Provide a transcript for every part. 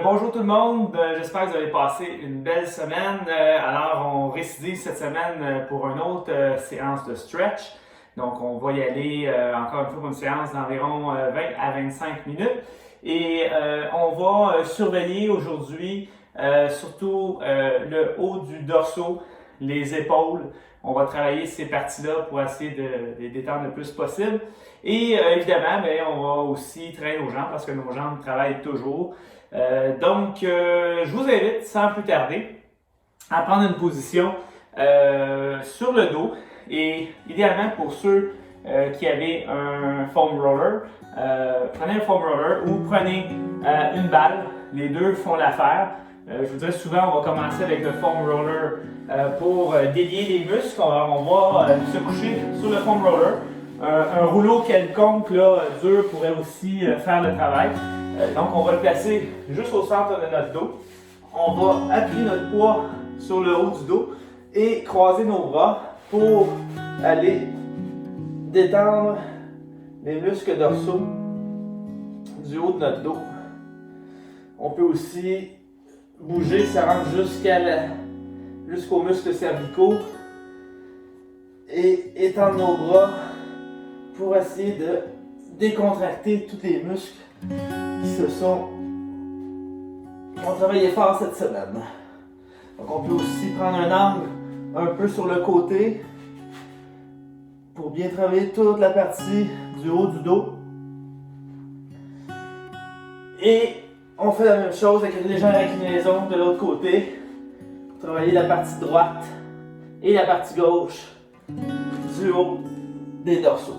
Bonjour tout le monde. J'espère que vous avez passé une belle semaine. On récidive cette semaine pour une autre séance de stretch. Donc, on va y aller encore une fois pour une séance d'environ 20 à 25 minutes. On va surveiller aujourd'hui surtout le haut du dorsaux, les épaules. On va travailler ces parties-là pour essayer de les détendre le plus possible. Évidemment, on va aussi traîner nos jambes parce que nos jambes travaillent toujours. Je vous invite sans plus tarder à prendre une position sur le dos et idéalement pour ceux qui avaient un foam roller, prenez un foam roller ou prenez une balle, les deux font l'affaire. Je vous dirais souvent, on va commencer avec le foam roller pour délier les muscles. On va se coucher sur le foam roller. Un rouleau quelconque là, dur pourrait aussi faire le travail. Donc, on va le placer juste au centre de notre dos. On va appuyer notre poids sur le haut du dos et croiser nos bras pour aller détendre les muscles dorsaux du haut de notre dos. On peut aussi bouger, ça rentre jusqu'aux muscles cervicaux et étendre nos bras pour essayer de décontracter tous les muscles qui ont travaillé fort cette semaine. Donc on peut aussi prendre un angle un peu sur le côté pour bien travailler toute la partie du haut du dos. Et on fait la même chose avec une légère inclinaison de l'autre côté pour travailler la partie droite et la partie gauche du haut des dorsaux.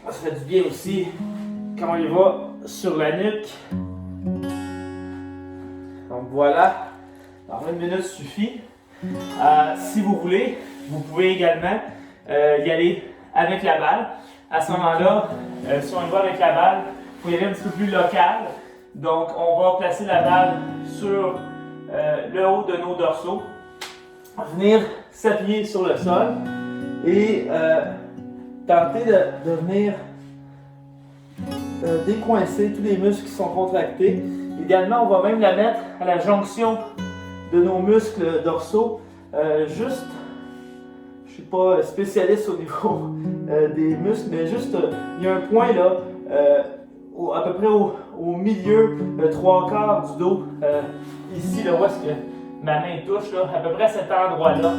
Ça fait du bien aussi quand on y va sur la nuque. Donc voilà, alors 1 minute suffit. Si vous voulez, vous pouvez également y aller avec la balle. À ce moment-là, si on y va avec la balle, il faut y aller un petit peu plus local. Donc on va placer la balle sur le haut de nos dorsaux, venir s'appuyer sur le sol et tenter de venir décoincer tous les muscles qui sont contractés. Idéalement, on va même la mettre à la jonction de nos muscles dorsaux. Je ne suis pas spécialiste au niveau des muscles, mais juste, il y a un point là, à peu près au milieu, 3/4 du dos, ici, là, où est-ce que ma main touche, là, à peu près à cet endroit-là.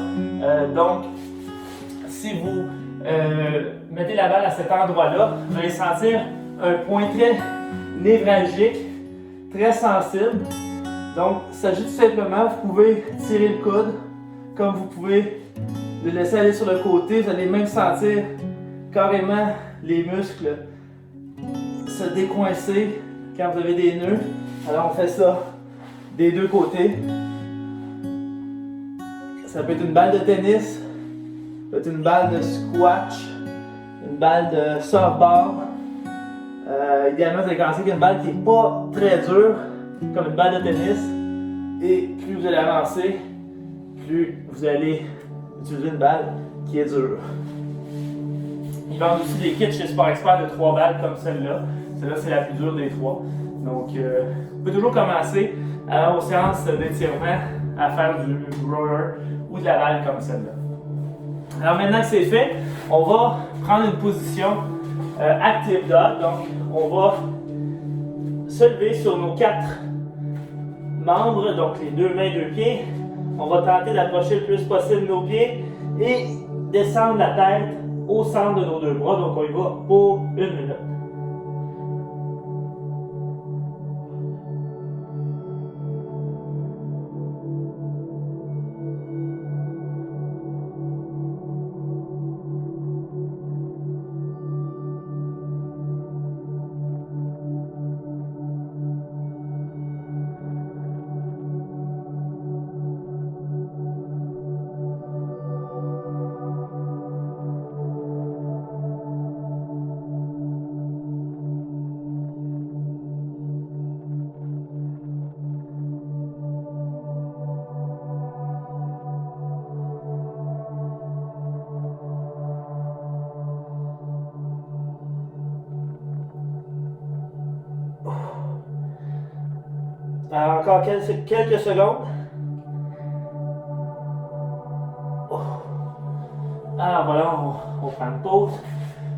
Donc, si vous mettez la balle à cet endroit-là, vous allez sentir un point très névralgique, très sensible. Donc, il s'agit tout simplement, vous pouvez tirer le coude, comme vous pouvez le laisser aller sur le côté. Vous allez même sentir carrément les muscles se décoincer quand vous avez des nœuds. Alors, on fait ça des deux côtés. Ça peut être une balle de tennis, ça peut être une balle de squash, une balle de softball. Idéalement, vous allez commencer avec une balle qui n'est pas très dure, comme une balle de tennis. Et plus vous allez avancer, plus vous allez utiliser une balle qui est dure. Ils vendent aussi des kits chez Sport Expert de 3 balles comme celle-là. Celle-là, c'est la plus dure des 3. Donc, vous pouvez toujours commencer aux séances d'étirement à faire du roller ou de la balle comme celle-là. Alors maintenant que c'est fait, on va prendre une position active dog. Donc, on va se lever sur nos 4 membres, donc les 2 mains, 2 pieds. On va tenter d'approcher le plus possible nos pieds et descendre la tête au centre de nos 2 bras. Donc, on y va pour 1 minute. Alors, encore quelques secondes. Oh. Alors voilà, on prend une pause.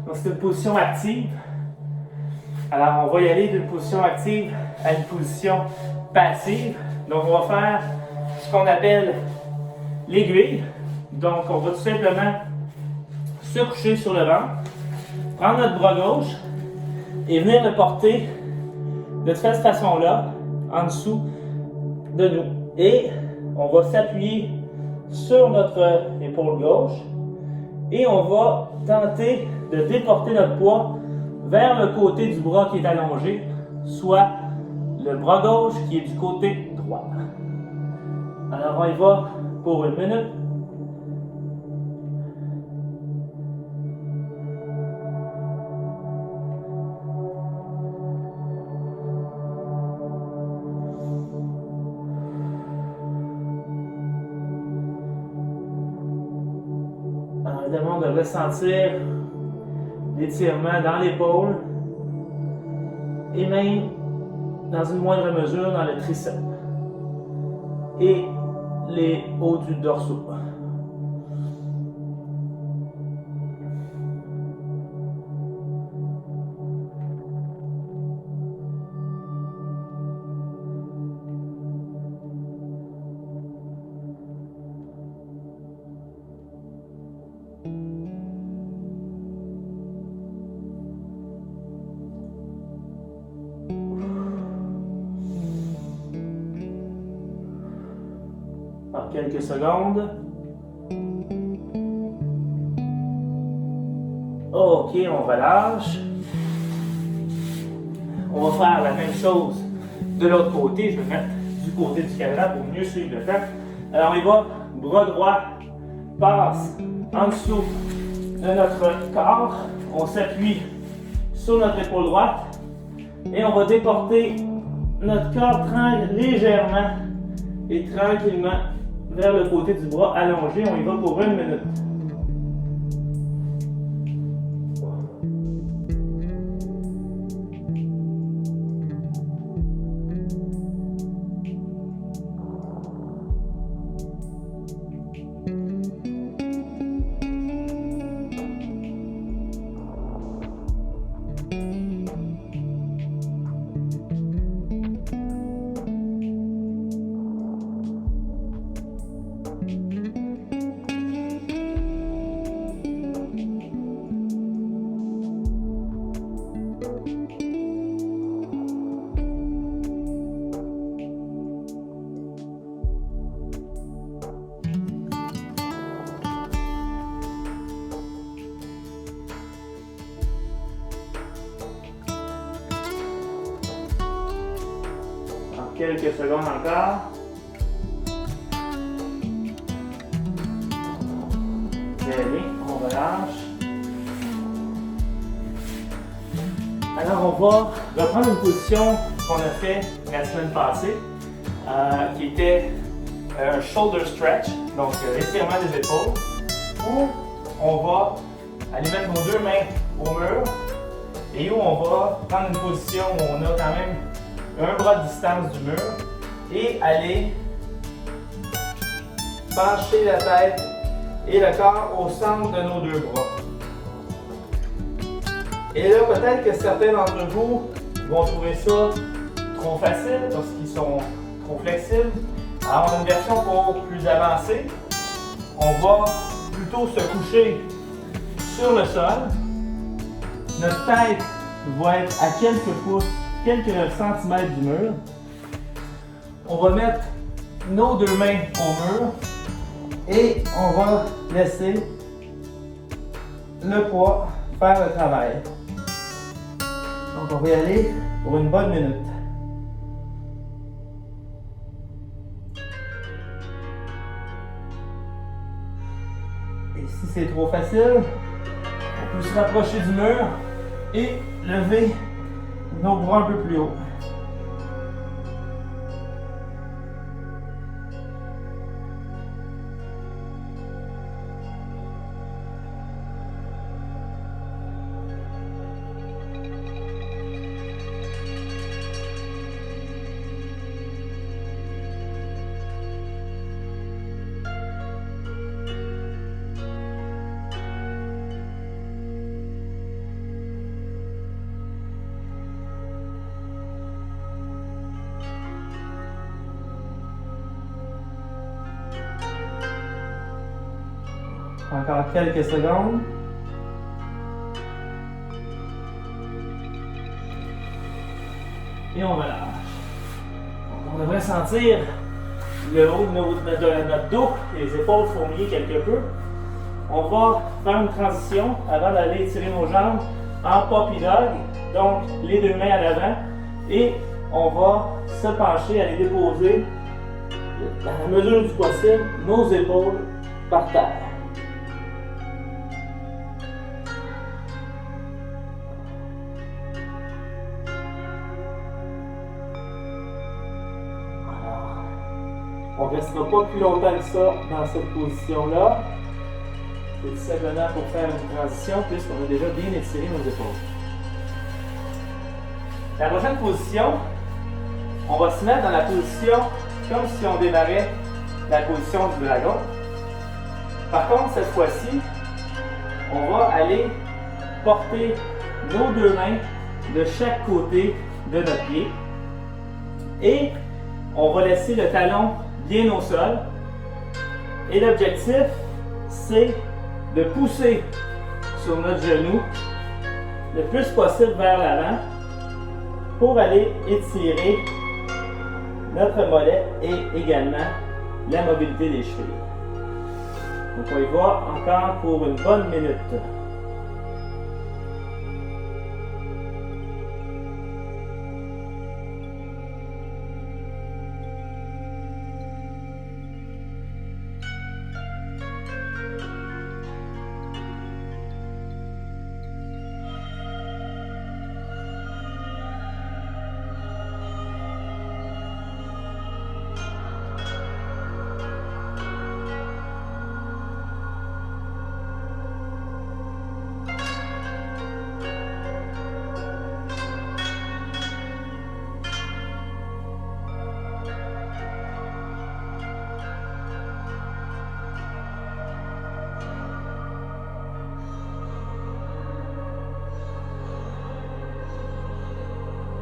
Donc c'est une position active. Alors on va y aller d'une position active à une position passive. Donc on va faire ce qu'on appelle l'aiguille. Donc on va tout simplement se coucher sur le ventre, prendre notre bras gauche et venir le porter de cette façon-là en dessous de nous. Et on va s'appuyer sur notre épaule gauche et on va tenter de déporter notre poids vers le côté du bras qui est allongé, soit le bras gauche qui est du côté droit. Alors on y va pour 1 minute. Alors évidemment de ressentir l'étirement dans l'épaule et même dans une moindre mesure dans le triceps et les hauts du dorsaux. Par quelques secondes. Ok, on relâche. On va faire la même chose de l'autre côté. Je vais mettre du côté du caméra pour mieux suivre le temps. Alors on y va, bras droit passe en dessous de notre corps. On s'appuie sur notre épaule droite et on va déporter notre corps légèrement et tranquillement vers le côté du bras allongé. On y va pour 1 minute. Quelques secondes encore. Très bien, on relâche. Alors on va reprendre une position qu'on a fait la semaine passée, qui était un shoulder stretch, donc l'étirement des épaules, où on va aller mettre nos 2 mains au mur et où on va prendre une position où on a quand même un bras de distance du mur et aller pencher la tête et le corps au centre de nos 2 bras. Et là, peut-être que certains d'entre vous vont trouver ça trop facile parce qu'ils sont trop flexibles. Alors, on a une version pour plus avancée. On va plutôt se coucher sur le sol. Notre tête va être à quelques centimètres du mur. On va mettre nos 2 mains au mur et on va laisser le poids faire le travail. Donc on va y aller pour une bonne minute. Et si c'est trop facile, on peut se rapprocher du mur et lever nos bras un peu plus haut. Encore quelques secondes. Et on relâche. On devrait sentir le haut de notre dos et les épaules fourmiller quelque peu. On va faire une transition avant d'aller étirer nos jambes en puppy dog, donc les deux mains à l'avant, et on va se pencher, aller déposer, à la mesure du possible, nos épaules par terre. On ne restera pas plus longtemps que ça dans cette position-là. C'est tout simplement pour faire une transition puisqu'on a déjà bien étiré nos épaules. La prochaine position, on va se mettre dans la position comme si on démarrait la position du dragon. Par contre, cette fois-ci, on va aller porter nos deux mains de chaque côté de notre pied et on va laisser le talon bien au sol. Et l'objectif, c'est de pousser sur notre genou le plus possible vers l'avant pour aller étirer notre mollet et également la mobilité des chevilles. Donc on y va encore pour une bonne minute.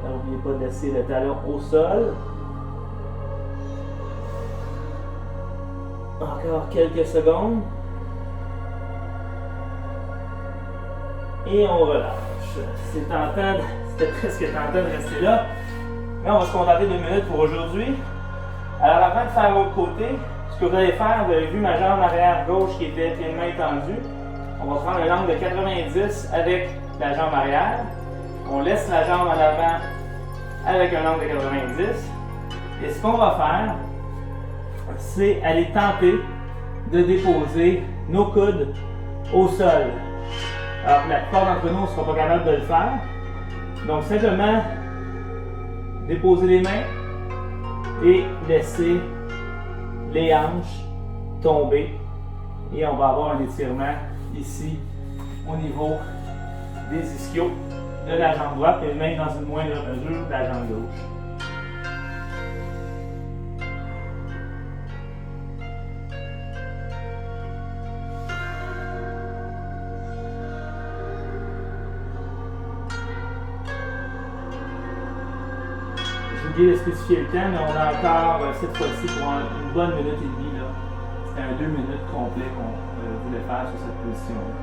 N'oubliez pas de laisser le talon au sol. Encore quelques secondes. Et on relâche. C'était presque tentant de rester là. Mais on va se contenter de 2 minutes pour aujourd'hui. Alors avant de faire l'autre côté, ce que vous allez faire, vous avez vu ma jambe arrière gauche qui était pied de main tendue. On va prendre un angle de 90 avec la jambe arrière. On laisse la jambe en avant avec un angle de 90. Et ce qu'on va faire, c'est aller tenter de déposer nos coudes au sol. Alors la plupart d'entre nous ne seront pas capables de le faire. Donc simplement déposer les mains et laisser les hanches tomber. Et on va avoir un étirement ici au niveau des ischios de la jambe droite et même dans une moindre mesure de la jambe gauche. J'ai oublié de spécifier le temps, mais on a encore cette fois-ci pour une bonne minute et demie. C'était un 2 minutes complet qu'on voulait faire sur cette position-là.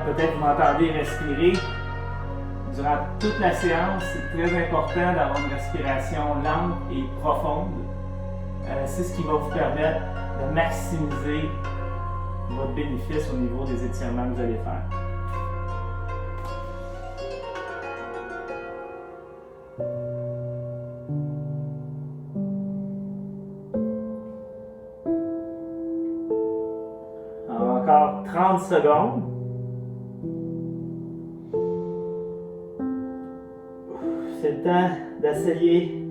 Peut-être vous m'entendez respirer durant toute la séance. C'est très important d'avoir une respiration lente et profonde. C'est ce qui va vous permettre de maximiser votre bénéfice au niveau des étirements que vous allez faire. Alors, encore 30 secondes. C'est le temps d'essayer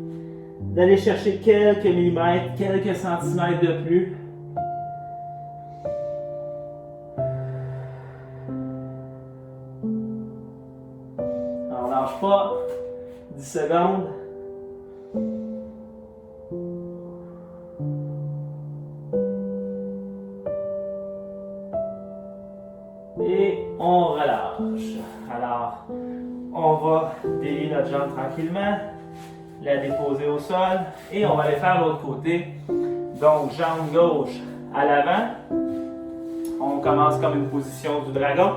d'aller chercher quelques millimètres, quelques centimètres de plus. Alors, on lâche pas. 10 secondes. Et on relâche. Alors, on va délier notre jambe tranquillement, la déposer au sol et on va aller faire l'autre côté. Donc, jambe gauche à l'avant. On commence comme une position du dragon.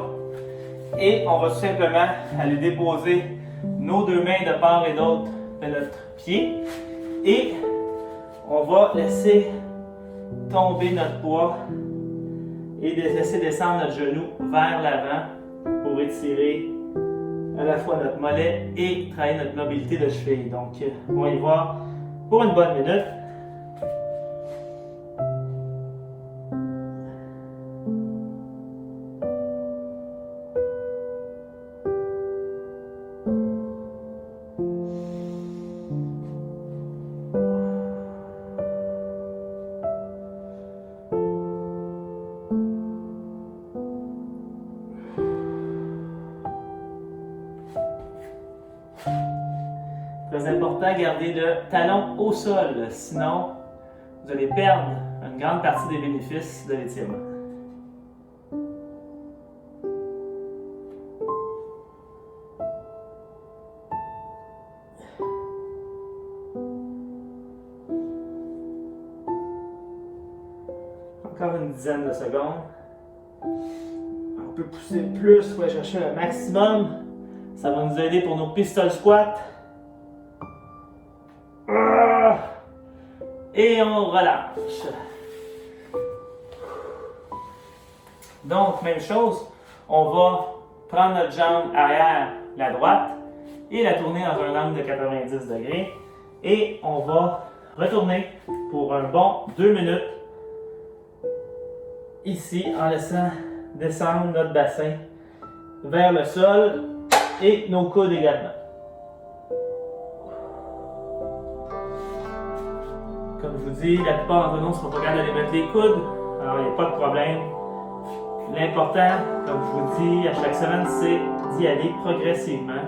Et on va tout simplement aller déposer nos deux mains de part et d'autre de notre pied. Et on va laisser tomber notre poids et laisser descendre notre genou vers l'avant pour étirer à la fois notre mollet et travailler notre mobilité de cheville. Donc, on y va pour une bonne minute. Très important, gardez le talon au sol, sinon vous allez perdre une grande partie des bénéfices de l'étirement. Encore une dizaine de secondes. On peut pousser plus, on va chercher le maximum. Ça va nous aider pour nos pistol squats. Et on relâche. Donc, même chose, on va prendre notre jambe arrière, la droite, et la tourner dans un angle de 90 degrés. Et on va retourner pour un bon 2 minutes ici en laissant descendre notre bassin vers le sol et nos coudes également. Comme je vous dis, la plupart d'entre nous ne seront pas capables d'aller mettre les coudes, alors il n'y a pas de problème. L'important, comme je vous dis à chaque semaine, c'est d'y aller progressivement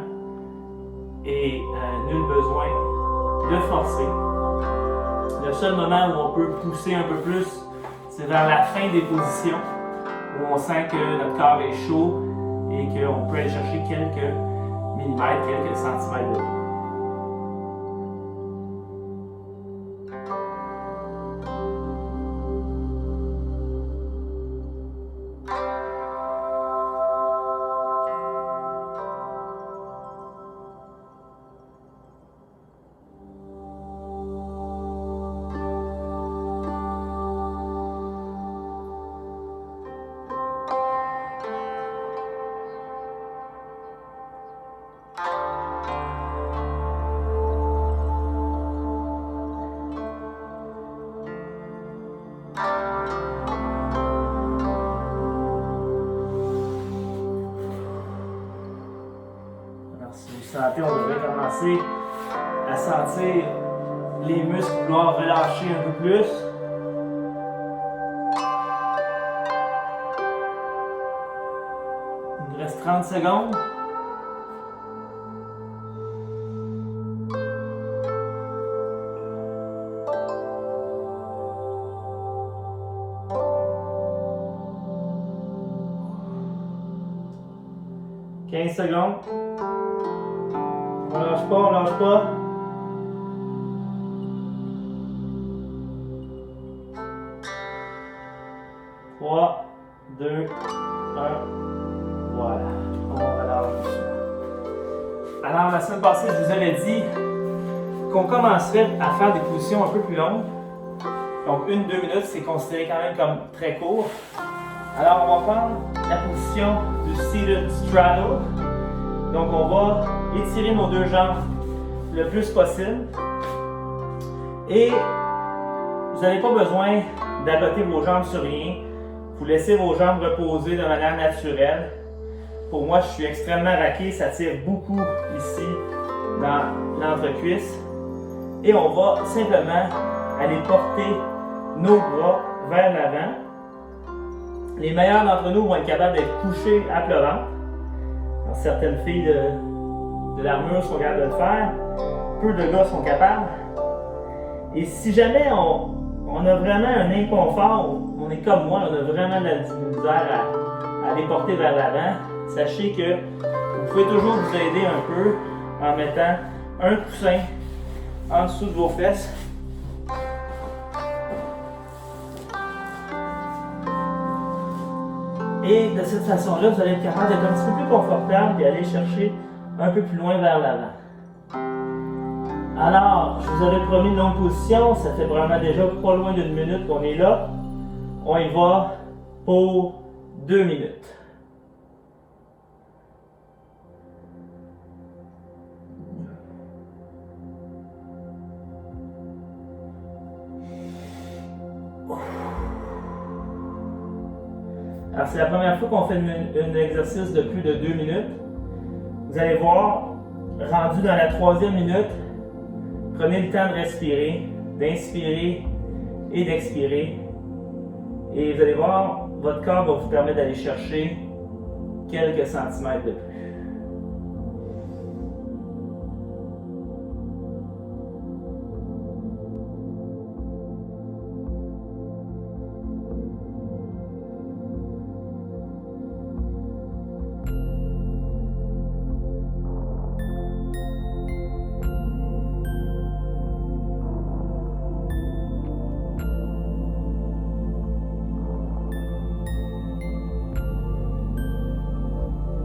et nul besoin de forcer. Le seul moment où on peut pousser un peu plus, c'est vers la fin des positions, où on sent que notre corps est chaud et qu'on peut aller chercher quelques millimètres, quelques centimètres de plus. Sentez, on devrait commencer à sentir les muscles vouloir relâcher un peu plus. Il nous reste 30 secondes. « 15 secondes. On lâche pas, on lâche pas. Trois, deux, un. Voilà. On relâche. Alors, la semaine passée, je vous avais dit qu'on commencerait à faire des positions un peu plus longues. Donc, 1-2 minutes, c'est considéré quand même comme très court. Alors, on va prendre la position du Seated Straddle. Donc, on va étirer nos deux jambes le plus possible. Et vous n'avez pas besoin d'aboter vos jambes sur rien. Vous laissez vos jambes reposer de manière naturelle. Pour moi, je suis extrêmement raqué. Ça tire beaucoup ici dans l'entrecuisse. Et on va simplement aller porter nos bras vers l'avant. Les meilleurs d'entre nous vont être capables d'être couchés à plat ventre. Certaines filles de l'armure sont capables de le faire. Peu de gars sont capables. Et si jamais on a vraiment un inconfort, on est comme moi, on a vraiment de la misère à les porter vers l'avant, sachez que vous pouvez toujours vous aider un peu en mettant un coussin en dessous de vos fesses. Et de cette façon-là, vous allez être capable d'être un petit peu plus confortable et aller chercher un peu plus loin vers l'avant. Alors, je vous avais promis une longue position, ça fait vraiment déjà pas loin d'une minute qu'on est là. On y va pour 2 minutes. Alors, c'est la première fois qu'on fait un exercice de plus de 2 minutes. Vous allez voir, rendu dans la 3e minute, prenez le temps de respirer, d'inspirer et d'expirer. Et vous allez voir, votre corps va vous permettre d'aller chercher quelques centimètres de plus.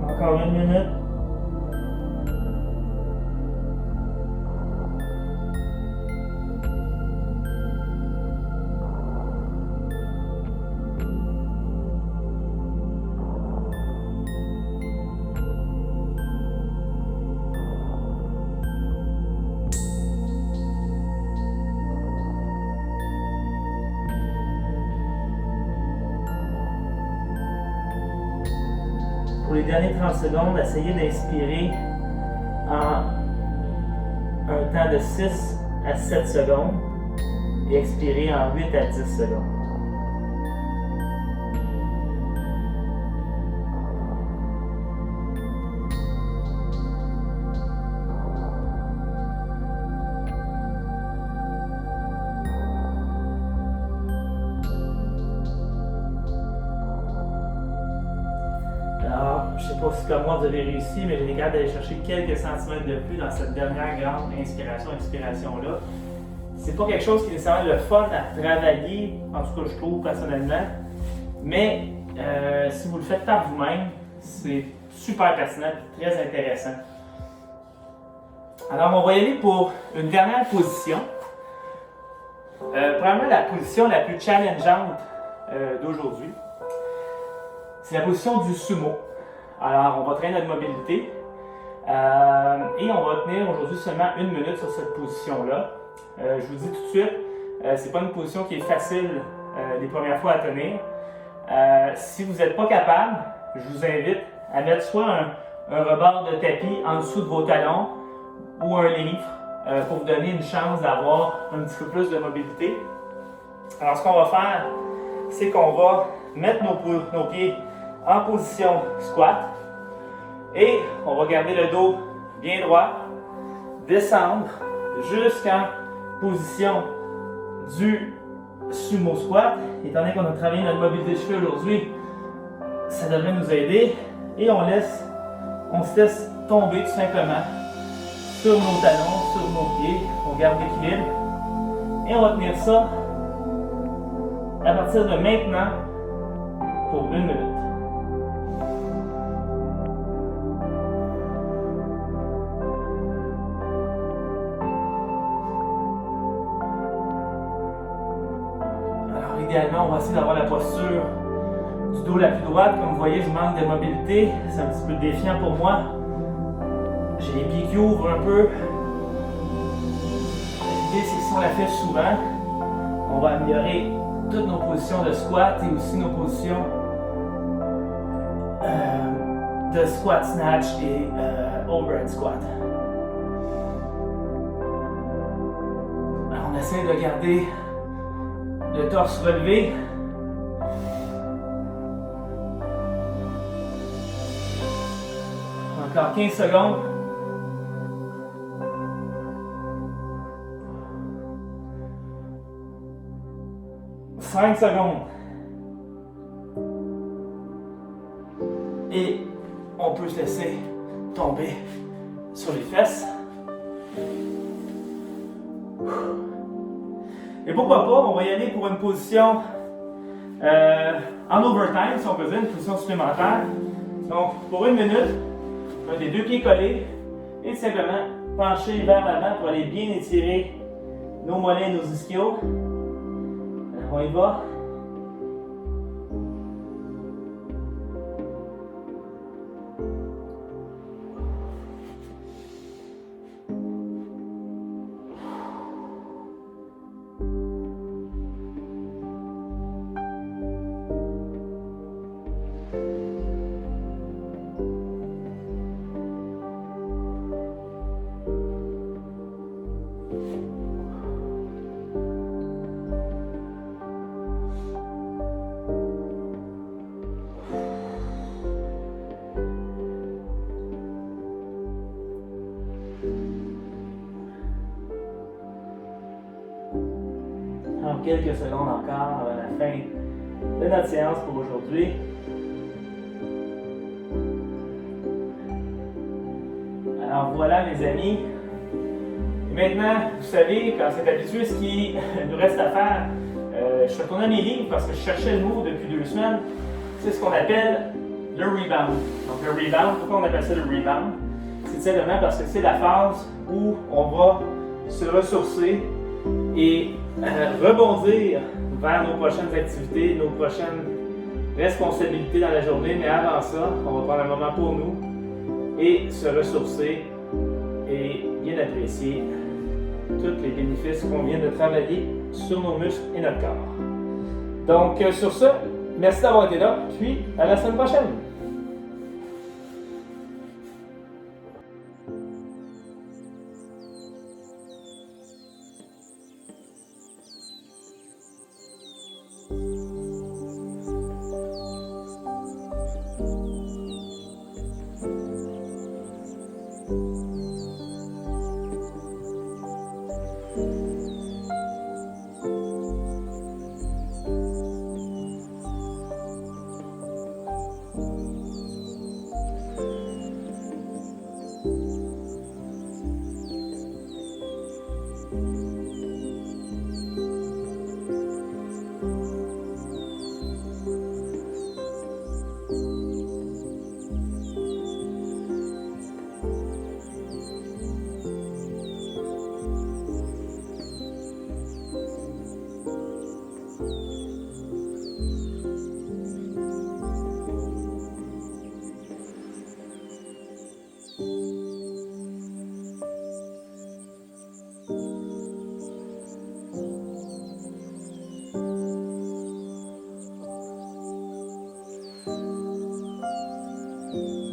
Encore 1 minute. Pour les derniers 30 secondes, essayez d'inspirer en un temps de 6 à 7 secondes et expirer en 8 à 10 secondes. Alors, je ne sais pas si comme moi vous avez réussi, mais j'ai été capable d'aller chercher quelques centimètres de plus dans cette dernière grande inspiration-expiration-là. C'est pas quelque chose qui est nécessairement le fun à travailler, en tout cas je trouve personnellement, mais si vous le faites par vous-même, c'est super pertinent et très intéressant. Alors on va y aller pour une dernière position. Probablement la position la plus challengeante d'aujourd'hui. C'est la position du sumo. Alors, on va traîner notre mobilité et on va tenir aujourd'hui seulement 1 minute sur cette position-là. Je vous dis tout de suite, c'est pas une position qui est facile les premières fois à tenir. Si vous n'êtes pas capable, je vous invite à mettre soit un rebord de tapis en dessous de vos talons ou un livre pour vous donner une chance d'avoir un petit peu plus de mobilité. Alors, ce qu'on va faire, c'est qu'on va mettre nos pieds en position squat et on va garder le dos bien droit, descendre jusqu'en position du sumo squat. Étant donné qu'on a travaillé notre mobilité de cheveux aujourd'hui, ça devrait nous aider et on se laisse tomber tout simplement sur nos talons, sur nos pieds, on garde l'équilibre et on va tenir ça à partir de maintenant pour 1 minute. Idéalement, on va essayer d'avoir la posture du dos la plus droite. Comme vous voyez, je manque de mobilité. C'est un petit peu défiant pour moi. J'ai les pieds qui ouvrent un peu. L'idée, c'est que si on la fait souvent, on va améliorer toutes nos positions de squat et aussi nos positions de squat snatch et overhead squat. Alors, on essaie de garder le torse relevé. Encore 15 secondes. « 5 secondes. Et on peut se laisser tomber sur les fesses. Et pourquoi pas, on va y aller pour une position en overtime, si on peut dire, une position supplémentaire. Donc, pour 1 minute, on a les 2 pieds collés et simplement pencher vers l'avant pour aller bien étirer nos mollets et nos ischios. Alors, on y va. Quelques secondes encore avant la fin de notre séance pour aujourd'hui. Alors voilà mes amis. Et maintenant, vous savez, quand c'est habitué, ce qui nous reste à faire, je suis retourné à mes livres parce que je cherchais le mot depuis 2 semaines. C'est ce qu'on appelle le rebound. Donc le rebound, pourquoi on appelle ça le rebound? C'est simplement parce que c'est la phase où on va se ressourcer et rebondir vers nos prochaines activités, nos prochaines responsabilités dans la journée. Mais avant ça, on va prendre un moment pour nous et se ressourcer et bien apprécier tous les bénéfices qu'on vient de travailler sur nos muscles et notre corps. Donc sur ce, merci d'avoir été là, puis à la semaine prochaine. Thank you.